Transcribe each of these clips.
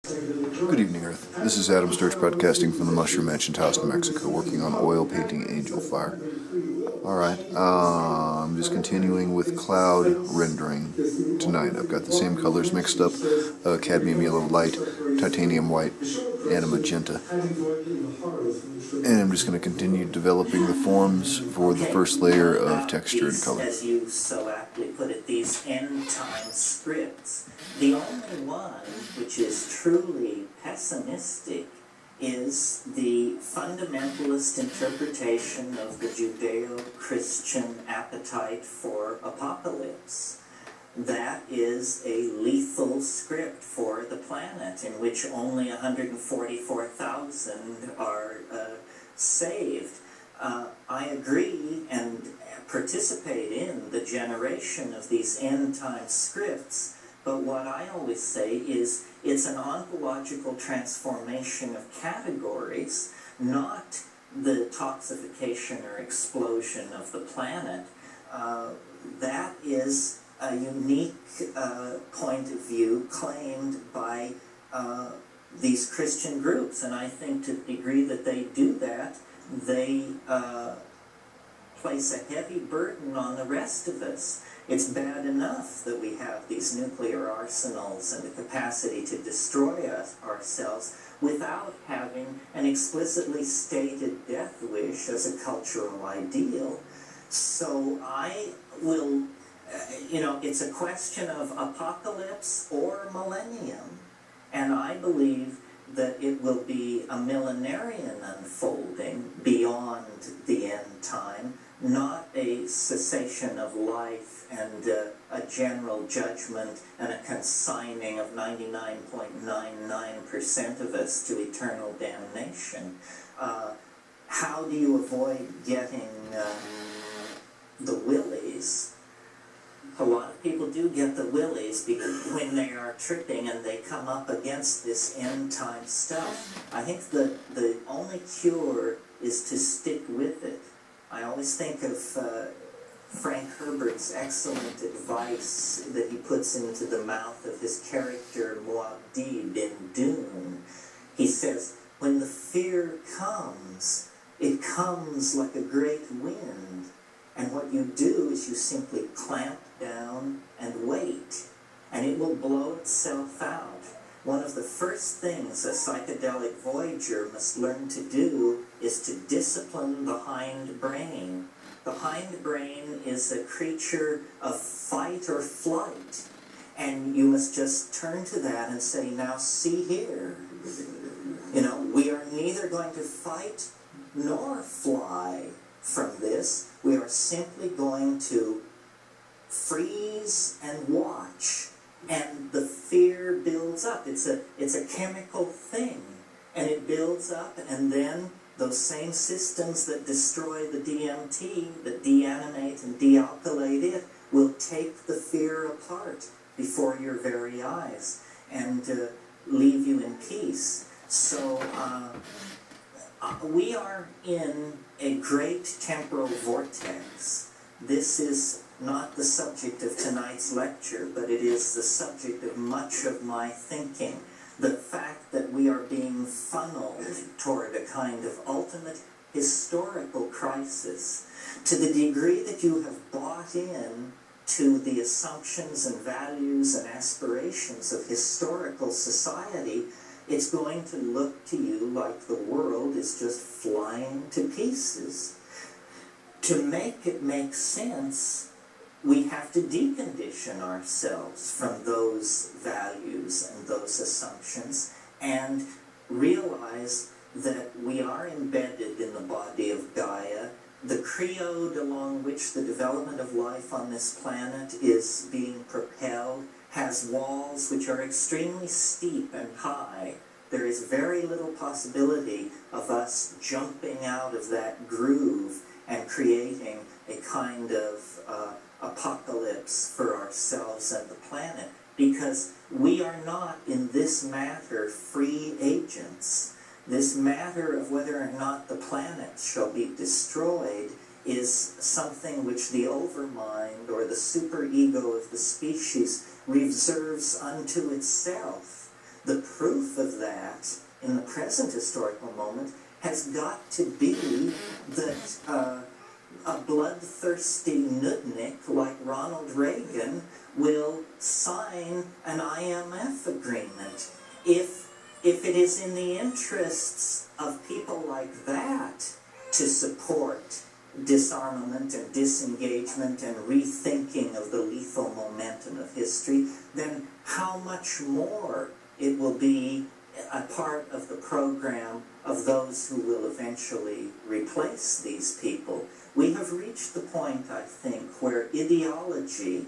Good evening, Earth. This is Adam Sturch broadcasting from the Mushroom Mansion House, New Mexico, working on oil painting Angel Fire. Alright, I'm just continuing with cloud rendering tonight. I've got the same colors mixed up, cadmium yellow light, titanium white, and a magenta. And I'm just going to continue developing the forms for the first layer of texture and color. As you so aptly put it, these end-time scripts. The only one which is truly pessimistic is the fundamentalist interpretation of the Judeo-Christian appetite for apocalypse. That is a lethal script for the planet in which only 144,000 are saved. I agree and participate in the generation of these end-time scripts, but what I always say is it's an ontological transformation of categories, not the toxification or explosion of the planet. That is a unique point of view claimed by these Christian groups, and I think to the degree that they do that, they place a heavy burden on the rest of us. It's bad enough that we have these nuclear arsenals and the capacity to destroy ourselves without having an explicitly stated death wish as a cultural ideal. So I will, it's a question of apocalypse or millennium. And I believe that it will be a millenarian unfolding beyond the end time, not a cessation of life and a general judgment and a consigning of 99.99% of us to eternal damnation. How do you avoid getting the willies? A lot of people do get the willies when they are tripping and they come up against this end-time stuff. I think the only cure is to stick with it. I always think of Frank Herbert's excellent advice that he puts into the mouth of his character Muad'Dib in Dune. He says, when the fear comes, it comes like a great wind. And what you do is you simply clamp down and wait, and it will blow itself out. One of the first things a psychedelic voyager must learn to do is to discipline the hindbrain. The hindbrain is a creature of fight or flight, and you must just turn to that and say, now see here, we are neither going to fight nor fly from this. We are simply going to freeze and watch, and the fear builds up. It's a chemical thing, and it builds up, and then those same systems that destroy the DMT, that deanimate and dealkylate it, will take the fear apart before your very eyes and leave you in peace. So we are in a great temporal vortex. This is not the subject of tonight's lecture, but it is the subject of much of my thinking. The fact that we are being funneled toward a kind of ultimate historical crisis. To the degree that you have bought in to the assumptions and values and aspirations of historical society, it's going to look to you like the world is just flying to pieces. To make it make sense, we have to decondition ourselves from those values and those assumptions and realize that we are embedded in the body of Gaia. The creode along which the development of life on this planet is being propelled has walls which are extremely steep and high. There is very little possibility of us jumping out of that groove and creating a kind of apocalypse for ourselves and the planet, because we are not in this matter free agents. This matter of whether or not the planet shall be destroyed is something which the overmind or the superego of the species reserves unto itself. the proof of that in the present historical moment has got to be that a bloodthirsty nudnik like Ronald Reagan will sign an IMF agreement. If it is in the interests of people like that to support disarmament and disengagement and rethinking of the lethal momentum of history, then how much more it will be a part of the program of those who will eventually replace these people. We have reached the point, I think, where ideology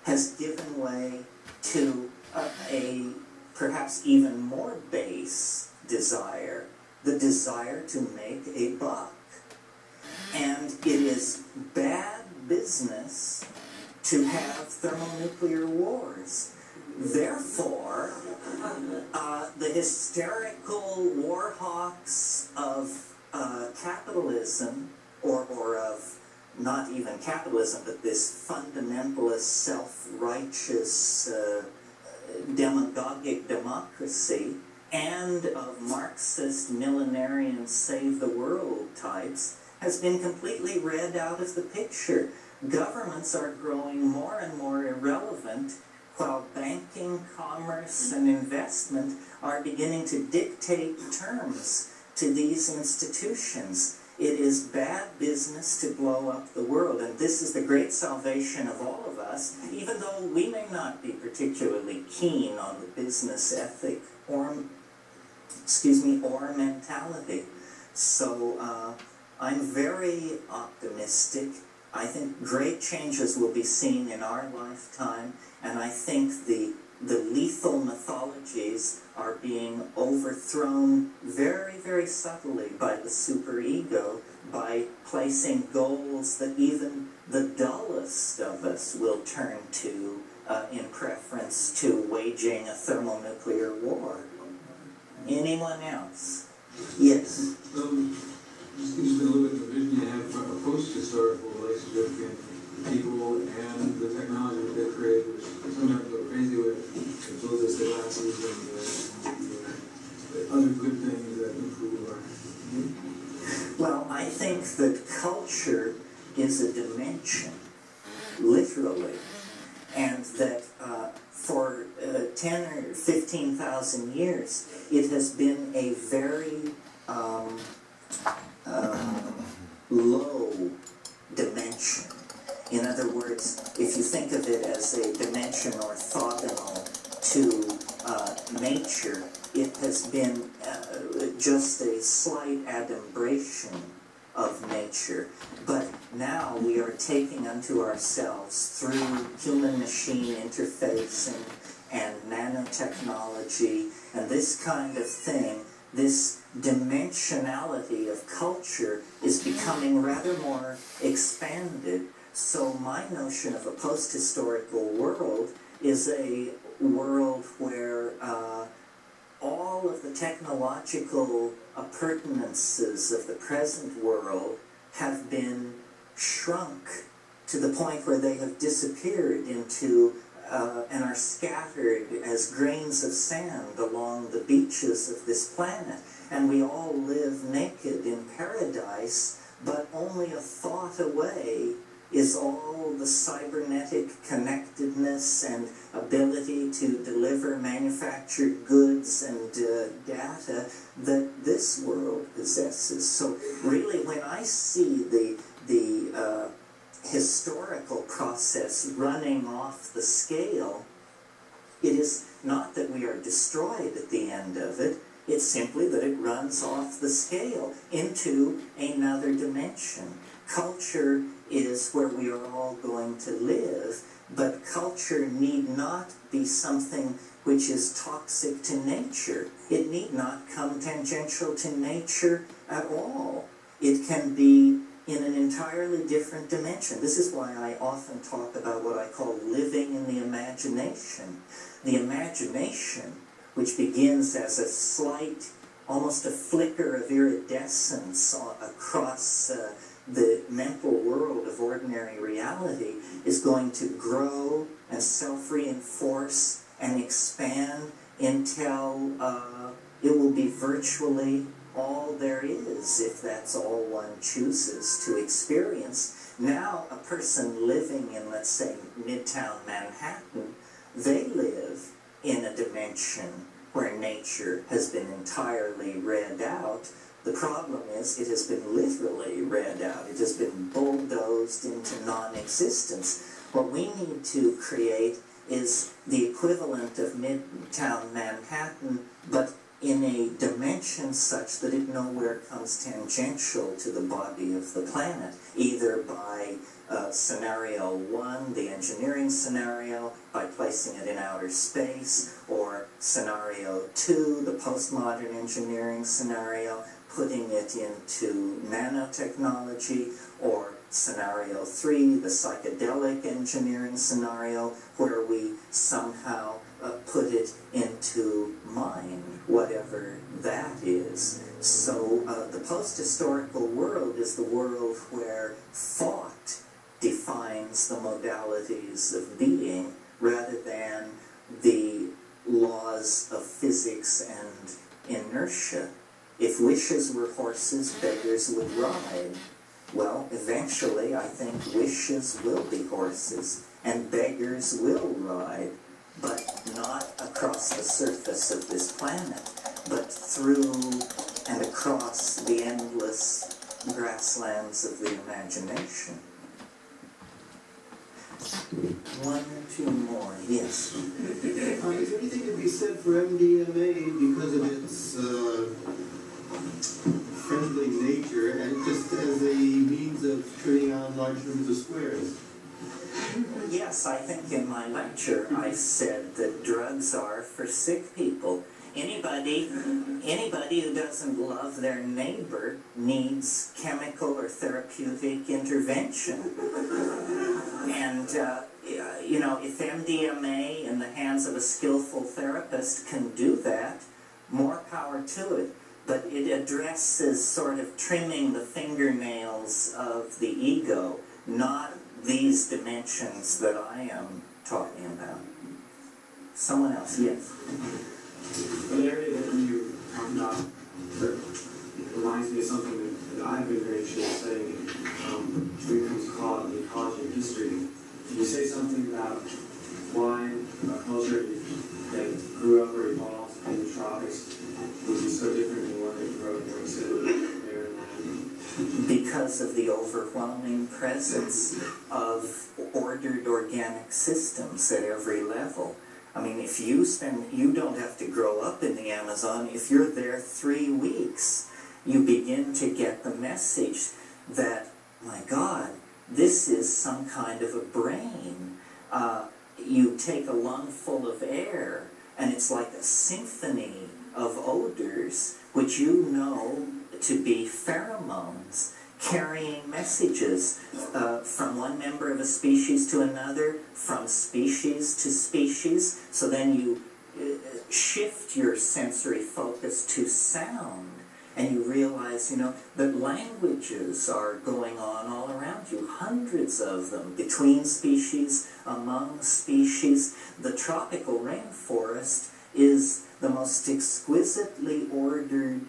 has given way to a perhaps even more base desire, the desire to make a buck. And it is bad business to have thermonuclear wars. Therefore, the hysterical war hawks of capitalism, or of not even capitalism, but this fundamentalist, self-righteous, demagogic democracy, and of Marxist, millenarian, save-the-world types, has been completely read out of the picture. Governments are growing more and more irrelevant, while banking, commerce, and investment are beginning to dictate terms to these institutions. It is bad business to blow up the world, and this is the great salvation of all of us, even though we may not be particularly keen on the business ethic or mentality. So I'm very optimistic. I think great changes will be seen in our lifetime, and I think the lethal mythologies are being overthrown very, very subtly by the superego, by placing goals that even the dullest of us will turn to in preference to waging a thermonuclear war. Anyone else? Yes? Just interested a little bit in the vision you have for a post-historical relationship between people and the technology that they create, which sometimes go crazy with. It builds us the glasses and the other good things that improve our... Well, I think that culture is a dimension, literally, and that for 10 or 15,000 years, it has been a very low dimension. In other words, if you think of it as a dimension orthogonal to nature, it has been just a slight adumbration of nature. But now we are taking unto ourselves, through human-machine interfacing and nanotechnology and this kind of thing, this dimensionality of culture is becoming rather more expanded. So my notion of a post-historical world is a world where all of the technological appurtenances of the present world have been shrunk to the point where they have disappeared into and are scattered as grains of sand along the beaches of this planet. And we all live naked in paradise, but only a thought away is all the cybernetic connectedness and ability to deliver manufactured goods and data that this world possesses. So really, when I see the historical process running off the scale, it is not that we are destroyed at the end of it, it's simply that it runs off the scale into another dimension. Culture is where we are all going to live, but culture need not be something which is toxic to nature. It need not come tangential to nature at all. It can be in an entirely different dimension. This is why I often talk about what I call living in the imagination. The imagination, which begins as a slight, almost a flicker of iridescence across the mental world of ordinary reality, is going to grow and self-reinforce and expand until it will be virtually all there is, if that's all one chooses to experience. Now, a person living in, let's say, Midtown Manhattan, they live in a dimension where nature has been entirely read out. The problem is it has been literally read out. It has been bulldozed into non-existence. What we need to create is the equivalent of Midtown Manhattan, but in a dimension such that it nowhere comes tangential to the body of the planet, either by scenario 1, the engineering scenario, by placing it in outer space, or scenario 2, the postmodern engineering scenario, putting it into nanotechnology, or scenario 3, the psychedelic engineering scenario, where we somehow put it into mind, whatever that is. So the post-historical world is the world where thought defines the modalities of being rather than the laws of physics and inertia. If wishes were horses, beggars would ride. Well, eventually I think wishes will be horses and beggars will ride, but not across the surface of this planet, but through and across the endless grasslands of the imagination. 1 or 2 more, yes. Is there anything to be said for MDMA because of its friendly nature and just as a means of turning on large numbers of squares? Yes, I think in my lecture I said that drugs are for sick people. Anybody who doesn't love their neighbor needs chemical or therapeutic intervention. And, if MDMA in the hands of a skillful therapist can do that, more power to it. But it addresses sort of trimming the fingernails of the ego, not these dimensions that I am talking about. Someone else, yes. The area that you talked about that reminds me of something that I've been very interested in studying when it comes to the ecology of history. Can you say something about why a culture that grew up or evolved in the tropics would be so different than one that grew up in, say, the barren land? Because of the overwhelming presence of ordered organic systems at every level. I mean, if you don't have to grow up in the Amazon. If you're there 3 weeks, you begin to get the message that, my God, this is some kind of a brain. You take a lungful of air, and it's like a symphony of odors, which you know to be pheromones, carrying messages from one member of a species to another, from species to species. So then you shift your sensory focus to sound, and you realize, that languages are going on all around you, hundreds of them, between species, among species. The tropical rainforest is the most exquisitely ordered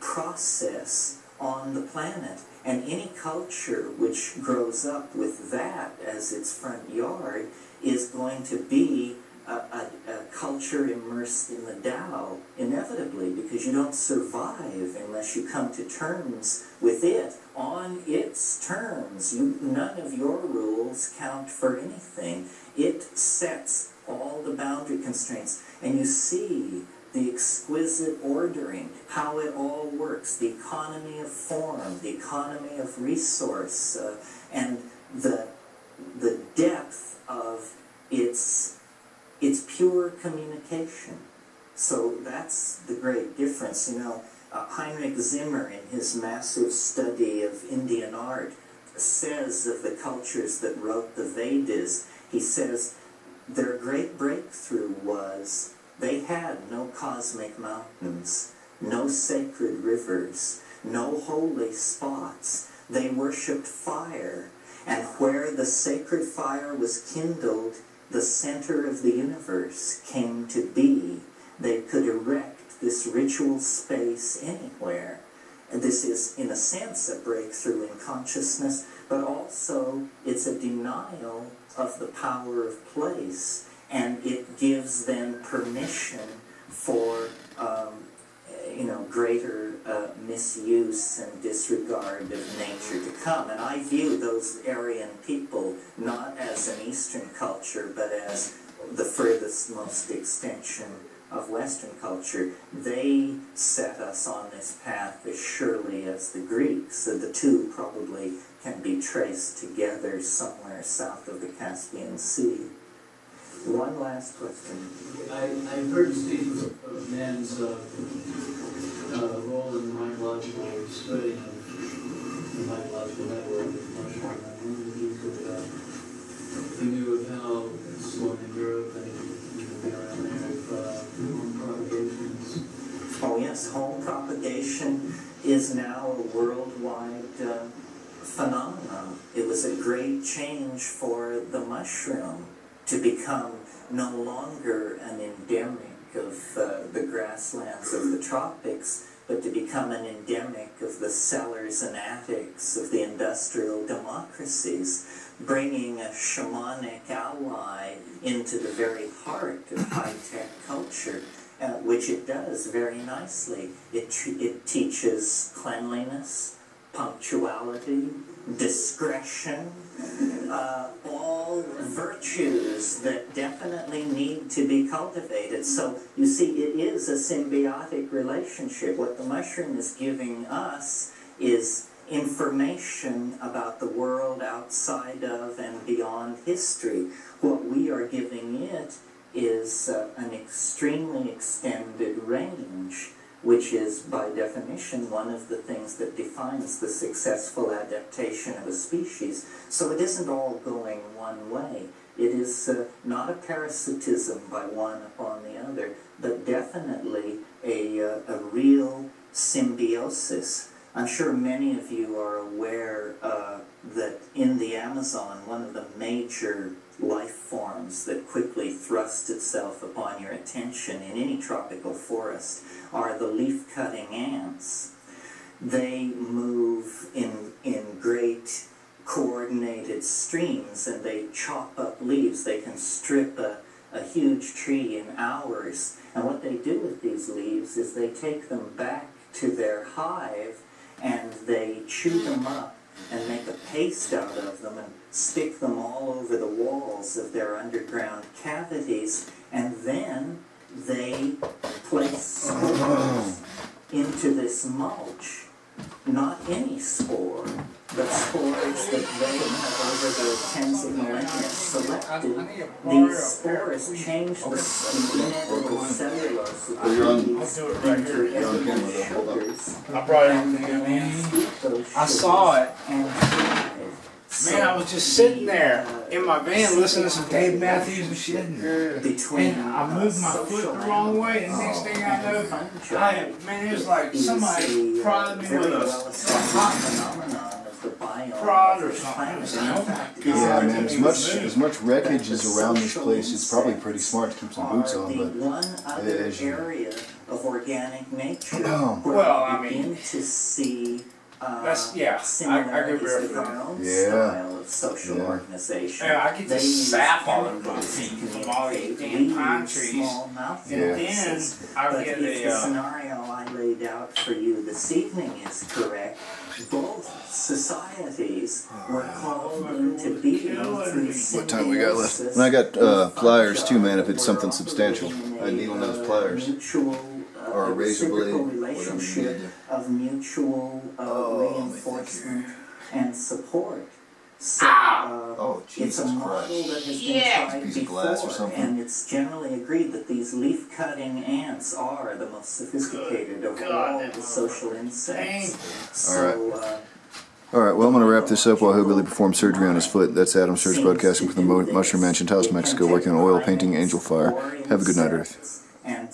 process on the planet. And any culture which grows up with that as its front yard is going to be a culture immersed in the Tao, inevitably, because you don't survive unless you come to terms with it on its terms. None of your rules count for anything. It sets all the boundary constraints, and you see the exquisite ordering, how it all works, the economy of form, the economy of resource, and the depth of its pure communication. So that's the great difference. Heinrich Zimmer, in his massive study of Indian art, says of the cultures that wrote the Vedas, he says their great breakthrough was they had no cosmic mountains, no sacred rivers, no holy spots. They worshipped fire, and where the sacred fire was kindled, the center of the universe came to be. they could erect this ritual space anywhere. And this is, in a sense, a breakthrough in consciousness, but also it's a denial of the power of place, and it gives them permission for greater misuse and disregard of nature to come. And I view those Aryan people not as an Eastern culture, but as the furthest most extension of Western culture. They set us on this path as surely as the Greeks. So the two probably can be traced together somewhere south of the Caspian Sea. One last question. I've heard Steve of man's role in the mycological study of the mycological network of mushroom. I wondered if you knew of how it's going in Europe and even around there, if home propagations. Oh yes, home propagation is now a worldwide phenomenon. It was a great change for the mushroom to become no longer an endemic of the grasslands of the tropics, but to become an endemic of the cellars and attics of the industrial democracies, bringing a shamanic ally into the very heart of high-tech culture, which it does very nicely. It teaches cleanliness, punctuality, discretion, all virtues that definitely need to be cultivated. So you see, it is a symbiotic relationship. What the mushroom is giving us is information about the world outside of and beyond history. What we are giving it is an extremely extended range, which is, by definition, one of the things that defines the successful adaptation of a species. So it isn't all going one way. It is not a parasitism by one upon the other, but definitely a real symbiosis. I'm sure many of you are aware that in the Amazon, one of the major life forms that quickly thrusts itself upon your attention in any tropical forest are the leaf-cutting ants. They move in great coordinated streams, and they chop up leaves. They can strip a huge tree in hours. And what they do with these leaves is they take them back to their hive and they chew them up and make a paste out of them and stick them all over the walls of their underground cavities, and then they place spores into this mulch. Not any spore, but spores that they have over the tens of millennia selected. These spores change the inedible cellulose of the leaves into edible sugars. I brought And it the in, ants man. eat those I saw it. and thrive. Man, I was just sitting there in my van listening to some Dave Matthews and shit. And I moved my foot the wrong way, and next thing I know, it was like somebody prodded me with a prod or something. Yeah, man, as much wreckage is around this place, it's probably pretty smart to keep some boots on, but one other as you- area of organic nature Oh. where Well, we I mean, begin to see that's, yeah, I agree similarities with with that. our own Yeah. style of social Yeah. organization. Yeah, I get They this use sap all over my chemicals to feet from all these communicate. damn We pine use trees. small mouth Yeah. And then devices. I But get if the a, scenario I laid out for you this evening is correct, both societies were called into being through what time we got left? symbiosis And I got with pliers fungi too, man, if it's that something were substantial. operating in I need one of those pliers. Mutual, Or a razor blade, reciprocal whatever you relationship need. of mutual Oh, let me think reinforcement here. and support. So Oh, it's Jesus a model Christ. that has Yeah. been tried Piece of glass or before, something. and it's generally agreed that these leaf-cutting ants are the most sophisticated of God, all that the social insects. All So, Alright, well, I'm going to wrap this up while Hillbilly performs surgery on his foot. That's Adam Sturch broadcasting from the Mushroom Mansion, Taos, Mexico, working on oil painting Angel Fire. Have a good night, Earth. and